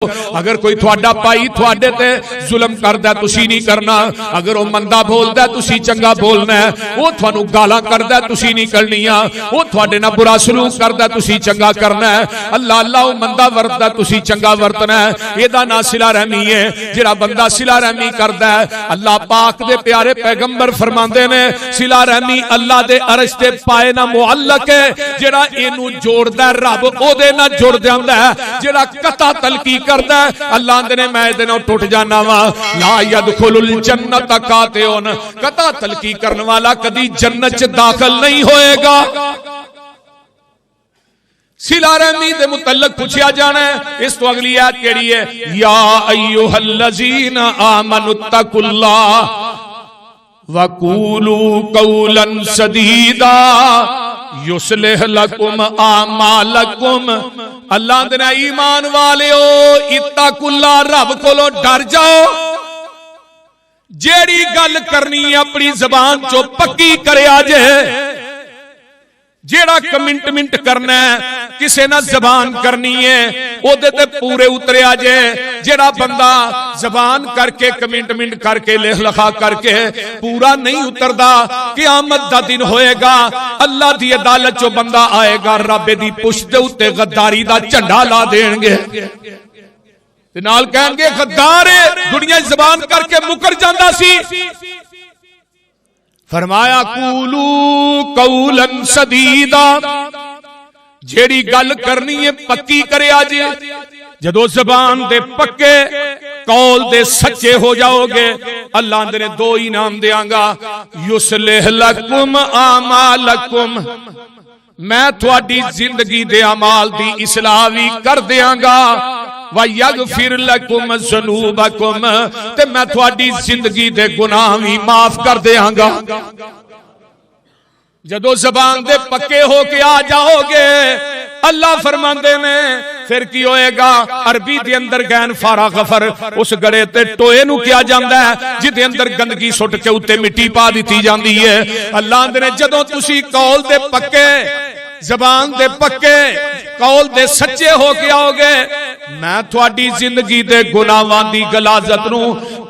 अगर कोई थोड़ा भाई थोड़े ते जुल्म करदा तुसी नहीं करना। अगर वह मंदा बोलदा तुसी चंगा बोलना है। वह थानू गालां करदा तुसी नहीं करनिया। वह थोड़े नाल बुरा सलूक करदा तुसी चंगा करना है। अल्लाह अल्लाह वह मंदा वरतदा तुसी चंगा वरतना है। एदा नाम सिला रहमी है। जिहड़ा बंदा सिला रहमी करदा है अल्लाह पाक दे प्यारे पैगंबर फरमांदे ने सिला रहमी अल्लाह दे अरश दे पाए ना मुअल्लक है। जिहड़ा इनू जोड़दा रब ओदे नाल जुड़ जांदा है। जिहड़ा कता तलकी करदा अल्लाह ने मैं इहदे नाल टुट जाना वा। ला यदखुलुल जन्नत कातिउन कता तलकी करने वाला कदी जन्नत च दाखिल नहीं होएगा। सिला रहमी दे मुतल्लक पूछा जाना है। इस तो अगली आयत केड़ी है? या अय्युहल्लज़ीना आमनुत्तकुल्लाह वकूलू कौलन सदीदा युस्लिह लकुम आमालकुम। अल्लाह दे ईमान वालियो इत्तकुल्लाह रब कोलो डर जाओ। जेड़ी गल करनी अपनी जबान चो पक्की करया जे। जेड़ा कमिटमेंट करना है किसे ना जबान करनी है ओदे ते पूरे उतरिया जे। जेड़ा बंदा जबान करके कमिटमेंट करके लिख लिखा करके पूरा नहीं उतरदा क़यामत दा दिन होएगा। अल्लाह दी अदालत चो बंदा आएगा रब दी पुश्त दे उत्ते गद्दारी दा झंडा ला देणगे ते नाल कहणगे गद्दार दुनिया जबान करके मुकर जांदा सी। फरमाया कूलू कौलन सदीदा जेड़ी गल करनी है पक्की करया जे। जदों जबान दे पक्के कौल दे सच्चे हो जाओगे अल्लाह ने दो इनाम देंगा। युस्लिह लकुम आमालकुम मैं थोड़ी जिंदगी दे अमाल दी इस्लाह भी कर देंगा। व यगफिर लकुम ज़ुनूबकुम ते मैं थोड़ी जिंदगी दे गुनाह भी माफ कर देंगा। जदों जबान दे पक्के हो के आ जाओगे अल्लाह फरमांदे ने फिर की होएगा। अरबी दे अंदर गैन फारा गफर उस गड़े ते टोए नू किया जांदा है जिदे अंदर गंदगी सुट के उत्ते मिट्टी पा दी जांदी है। अल्लाह ने जदों तुसी कौल दे पक्के जबान दे पक्के कौल दे सच्चे हो के आओगे मैं थोड़ी जिंदगी दे गुनाहां दी गलाजत नू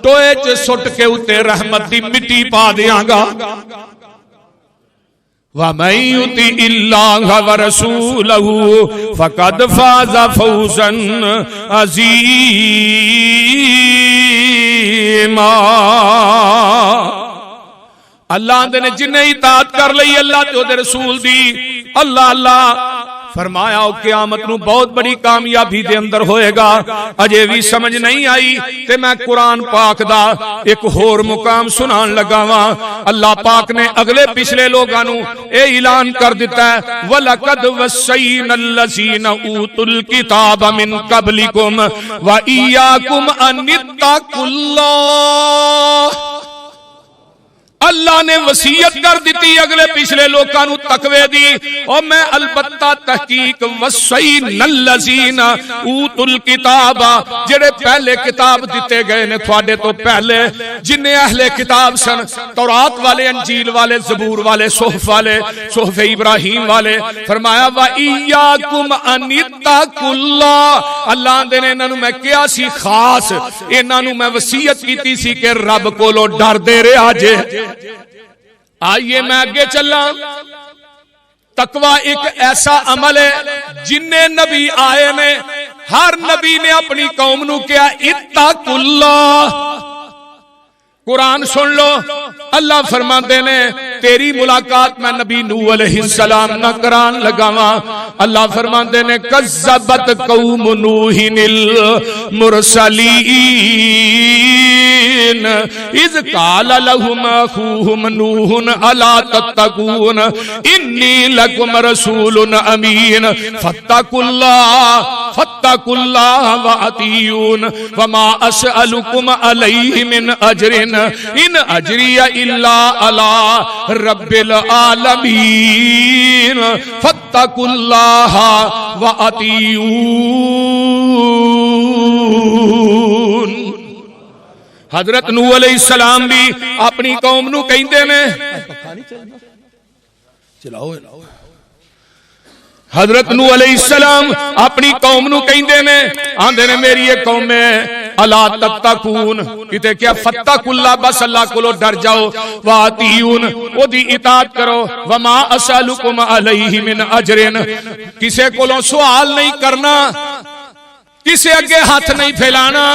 टोए च सुट के उत्ते रहमत दी मिट्टी पा देंगा। वमन युति इल्लाह व रसूलहू फकद फाज़ फौज़न अज़ीमा। अल्लाह ने जिन्हें इताअत कर लई अल्लाह ते ओदे रसूल दी अल्लाह अल्लाह फरमाया क़यामत नू बहुत बड़ी कामयाबी दे अंदर होएगा। अजे भी समझ नहीं आई ते मैं कुरान पाक दा एक होर मुकाम सुनान लगा वा। अल्लाह पाक ने अगले पिछले लोगां नू ए ऐलान कर दिता है वलकद वस्सैनल्लज़ीना ऊतुल किताब मिन क़ब्लिकुम व इय्याकुम अनित्तकुल्लाह। अल्लाह ने वसीयत कर दी अगले पिछले लोगों को तकवे दी और मैं अलबत्ता तहकीक वस्सैनल्लज़ीना ऊतुल किताब जेड़े पहले किताब दिते गए ने थोड़े तो पहले जिन्हें अहले किताब सन तौरात वाले अंजील वाले जबूर वाले सोहफ वाले सोहफ इब्राहिम वाले फरमाया व इय्याकुम अनित्तकुल्लाह। अल्लाह ने इन्हां नू मैं कहा सी खास इन्हां नू मैं वसीयत कीती सी कि रब कोलों डरदे रहा जे। आइए मैं आगे चला। तकवा एक ऐसा अमल है जिन्ने नबी आए ने हर नबी ने अपनी कौम नू कहा इत्तकुल्लाह। कुरान सुन लो अल्लाह फरमाते ने तेरी मुलाकात मैं नबी नूह अलैहिस्सलाम ना करान लगावा। अल्लाह फरमाते ने कज़्ज़बत कौम नूहिनिल मुरसलीन इज़ क़ाल लहुम अख़ूहुम नूहुन अला तत्तक़ून इन्नी लकुम रसूलुन अमीन फत्तकुल्लाह व अतीऊन वमा अस्अलुकुम अलैहि मिन अजरिन इन अजरिया इल्ला अला रब्बिल आलमीन फत्तकुल्लाह व अतीऊन। हजरत नूह अलैहिस्सलाम भी अपनी कौम नू कहंदे ने चलाओ हजरत नूह अलैहिस्सलाम अपनी कौम नू कहंदे ने, आंदे ने मेरी ये कौम है अला तत्तकून, किते क्या फत्तकुल्लाह, बस अल्लाह कोलो डर जाओ, वातीउन ओदी इताअत करो, वमा असलुकुम अलैहि मिन अजरिन, किसे कोलो सवाल नहीं करना, किसे अगे हाथ नहीं फैलाना,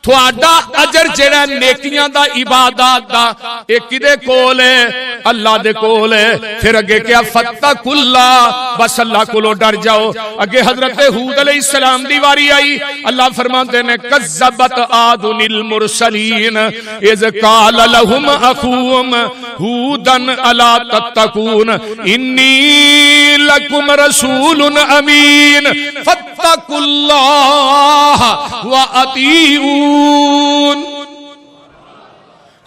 थोड़ा अजर जेड़ा नेकियां दा इबादत दा एक किदे कोल है, अल्लाह दे कोल है। फिर अगे क्या फत्तकुल्लाह, बस अल्लाह कोलो डर जाओ। अगे हजरत हूद अलैहिस्सलाम दी वारी आई, अल्लाह फरमाते ने कज़्ज़बत आदुनिल मुरसलीन इज़ क़ाल लहुम अख़ूहुम हूदन अला तत्तकून इन्नी लकुम रसूलुन अमीन फत्तकुल्लाह व अतीऊन।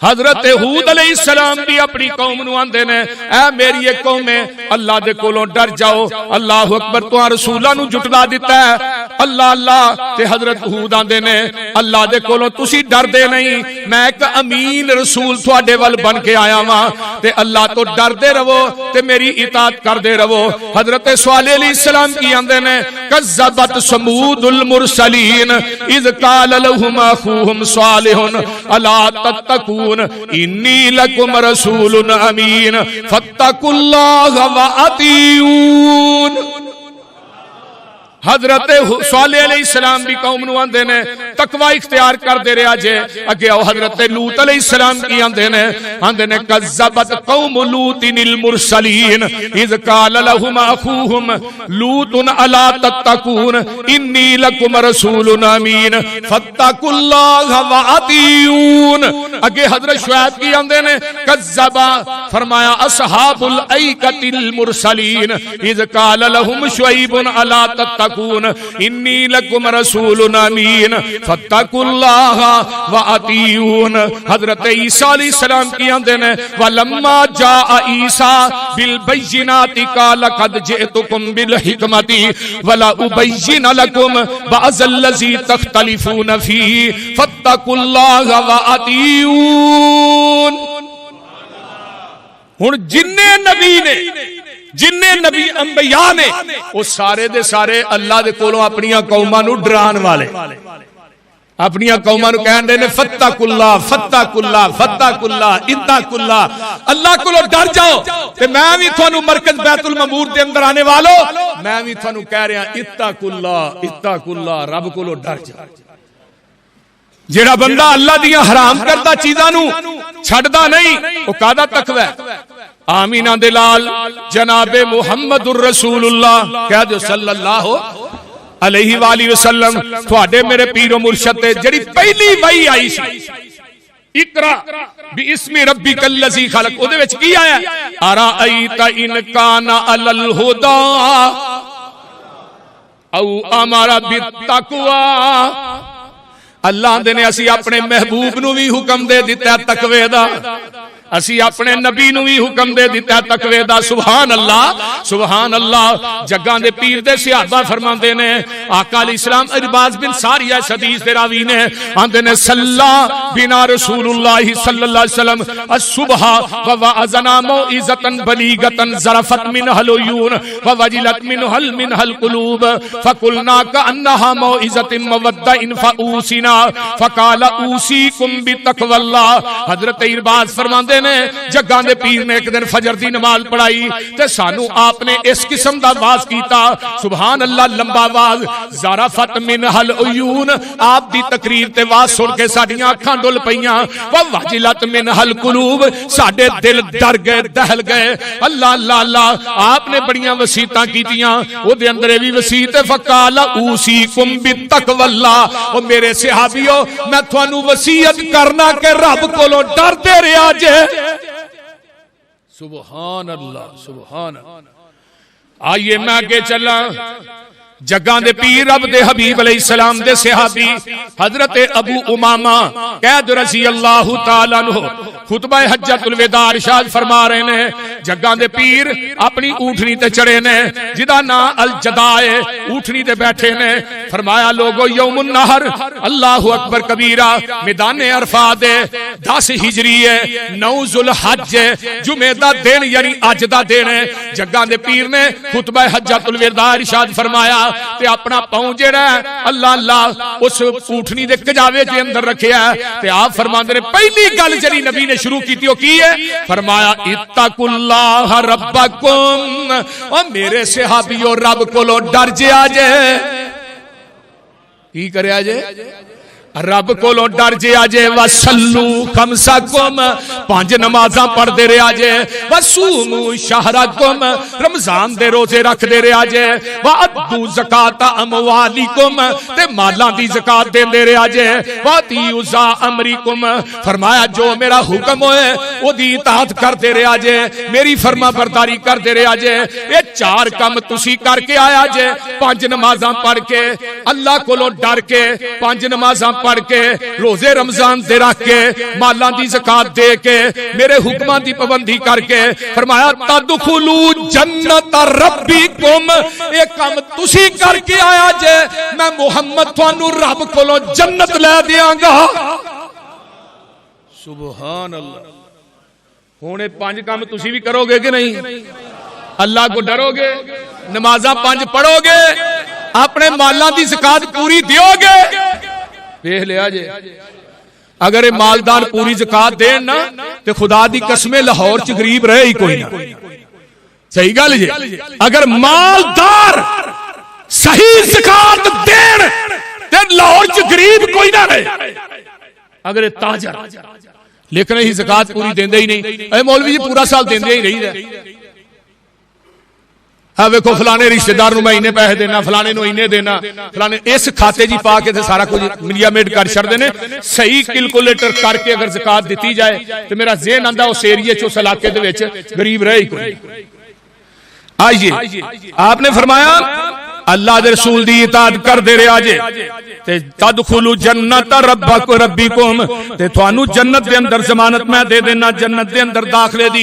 हजरत हूद अलैहिस्सलाम भी अपनी कौम नू आंदे ने, ऐ मेरी एक कौम है, अल्लाह दे कोलों डर जाओ। अल्लाह अकबर, तो रसूलां नू जुटला दिता है, अल्लाह अल्लाह। ते हजरत हूद आंदे ने अल्लाह दे कोलों तुसी डरदे नहीं, मैं एक अमीन रसूल तुहाडे वल बन के आया वां, ते अल्लाह तो डरदे रहो ते मेरी इताअत करदे रहो। हजरत स्वालिह अलैहिस्सलाम की आंदे ने कज़्ज़बत समूदुल मुरसलीन इज़ क़ाल लहुम अख़ूहुम स्वालिहुन अला तत्तकून इन्नी लकुम रसूलुन अमीन फत्तकुल्लाह व अतीऊन। हजरत स्वालिह अलैहिस्सलाम भी कौम नू आंदे ने तकवा इख्तियार करदे रहा जे। अगे आओ हजरत लूत अलैहिस्सलाम की आंदे ने कज़्ज़बत कौम लूतिनिल मुरसलीन इज़ क़ाल लहुम अख़ूहुम लूतुन अला तत्तकून इन्नी लकुम रसूलुन अमीन फत्तकुल्लाह व अतीऊन। अगे हजरत शुएब की आंदे ने कज़्ज़बा, फरमाया अस्हाबुल ऐकतिल मुरसलीन इज़ क़ाल लहुम शुऐबुन अला तत्तकून इन्नी लकुम रसूलुन अमीन फत्तकुल्लाह व अतीऊन। हजरत ईसा अलैहिस्सलाम की आंदे ने वलम्मा जाअ ईसा बिल बय्यिनाति क़ाल क़द जिअतुकुम बिल हिकमति वला उबय्यिन लकुम बअज़ल्लज़ी तख्तलिफून फीहि फत्तकुल्लाह व अतीऊन। हुण जिन्ने नबी अंबिया ने वो सारे दे सारे अल्लाह दे कोलों अपनियां कौमां नू डरान वाले, अपनियां कौमां नू कहंदे ने फत्तकुल्लाह फत्तकुल्लाह फत्तकुल्लाह इत्तकुल्लाह, अल्लाह कोलों डर जाओ। ते मैं भी थानू मरकज बैतुल ममूर दे अंदर आने वालों, मैं भी थानू कह रहा इत्तकुल्लाह इत्तकुल्लाह, रब कोलों डर जाओ। जेड़ा बंदा अल्लाह दियां हराम करदा चीज़ां नू छड्डदा नहीं, वो कादा तकवा है। आमीना दे लाल जनाबे मुहम्मदुर रसूलुल्लाह कह दो सल्लल्लाहु अलैहि वाली वसल्लम, थोड़े मेरे पीरो मुर्शद ते जेड़ी पहली वही आई सी इकरा बिइस्मि रब्बिकल लज़ी खलक, ओदे विच की आया अराअयता इन काना अलल हुदा औ अमरा बित्तक़वा। अल्लाह दे ने असी अपने महबूब नू भी हुक्म दे दिता तकवे दा, असी अपने नबी नू भी हुक्म दे दिता तकवे दा। सुभान अल्लाह सुभान अल्लाह। जग्गां दे पीर दे सहाबा फरमांदे ने आका अलैहिस्सलाम इरबाज बिन सारिया हदीस दे रावी ने आंदे ने सल्ला बिना रसूलुल्लाह सल्लल्लाहु अलैहि वसल्लम असुबह व वअज़ना मौइज़तन बलीगतन ज़रफत मिनहल उयून व वजिलत मिनहल कुलूब फकुलना कअन्नहा मौइज़तुन मवद्दइन फऊसिना फकाल ऊसीकुम बितक़वल्लाह। हजरत इरबाज फरमांदे ने जग्गां दे पीर ने एक दिन फजर दी नमाज पढ़ाई ते सानू आपने इस किस्म दा वाज कीता, सुभान अल्लाह, लंबा वाज ज़रफत मिनहल उयून। आप दी तकरीर ते वाज सुन के साडियां अखां डुल पईयां, व वजिलत मिनहल कुलूब, साडे दिल डर गए दहल गए। अल्लाह अल्लाह अल्लाह, आपने बड़ियां वसीयतां कीतियां, ओदे अंदर भी वसीयत फकाल ऊसीकुम बितक़वल्लाह। ओ मेरे सहाबियो, मैं तुहानू वसीयत करना के रब कोलों डरदे रहा जे। सुभान अल्लाह सुभान। आइए मैं आगे चला। जग्गां दे पीर रब दे हबीब अलैहिस्सलाम दे सहाबी हजरत अबू उमामा कैद रज़ी अल्लाह तआला अन्हु खुतबा हज्जतुल विदा इरशाद फरमा रहे ने, जग्गां दे पीर अपनी ऊँटनी ते चढ़े ने जिदा नाम अल जदा है, ऊँटनी ते बैठे ने। फरमाया लोगो यौमुन नहर अल्लाहु अकबर कबीरा, मैदाने अरफात है 10 हिजरी है 9 जुल हज है, जुमे दा दिन यानी अज दा दिन है। जग्गां दे पीर ने खुतबा हज्जतुल विदा इरशाद फरमाया ते अपना पांव जेड़ा अल्लाह अल्लाह उस ऊँटनी दे कजावे दे अंदर रखिया ते आप फरमांदे ने पहली गल जरी नबी ने शुरू की ओ की है, फरमाया इत्तकुल्लाह रब्बकुम, ओ मेरे सहाबियो रब कोलो डर जिया जे। की करया जे? रब कोलों डर जिया जे। वसल्लू खमसाकुम, 5 नमाज़ां पढ़दे रहा जे। वसूमू शहराकुम, रमजान दे रोजे रखदे रहा जे। वअद्दू ज़काता अमवालिकुम, ते मालां दी ज़कात देंदे रहा जे। वअतीउज़ा अमरिकुम, फरमाया जो मेरा हुक्म होए ओदी इताअत करदे रहा जे, मेरी फरमा बरदारी करदे रहा जे। ये 4 काम तुसी करके आया जे, 5 नमाज़ां पढ़ के अल्लाह कोलों डर के, 5 नमाज़ां पढ़ के, रोजे रमजान दे रख के, मालां दी ज़कात दे के, मेरे हुक्मां दी पाबंदी करके, फरमाया तदखुलू जन्नत रब्बिकुम, ये काम तुसी करके आया जे, मैं मुहम्मद थानू रब कोलों जन्नत लै देंगा। सुभान अल्लाह। हुण 5 काम तुसी भी करोगे कि नहीं? अल्लाह को डरोगे, नमाज़ां 5 पढ़ोगे, अपने मालां दी ज़कात पूरी दियोगे। देख लिया जे, अगर ये मालदार पूरी ज़कात देन ना ते खुदा दी कसमें लाहौर च गरीब रहे ही कोई ना। सही गल जे, अगर मालदार सही ज़कात देन ते लाहौर च गरीब कोई ना रहे। अगर ये ताजर, लेकिन यही ज़कात पूरी देंदे ही नहीं। अरे मौलवी जी पूरा साल देंदे ही रही। हाँ वेखो फलाने रिश्तेदार नूं मैं इन्ने पैसे देना, फलाने नूं इन्ने देना, फलाने इस खाते जी पा के ते सारा कुछ मिलियामेट कर छड़दे ने। सही कैलकुलेटर करके अगर ज़कात दी जाए तो मेरा ज़हन आंदा उस एरिए च उस इलाके दे विच गरीब रहे ही कोई। आइए आपने फरमाया अल्लाह दे रसूल दी इताअत करदे रहा जे ते तदखुलू जन्नत रब्बिकुम, ते थानू जन्नत दे अंदर जमानत मैं दे देना, जन्नत दे अंदर दाखले दी।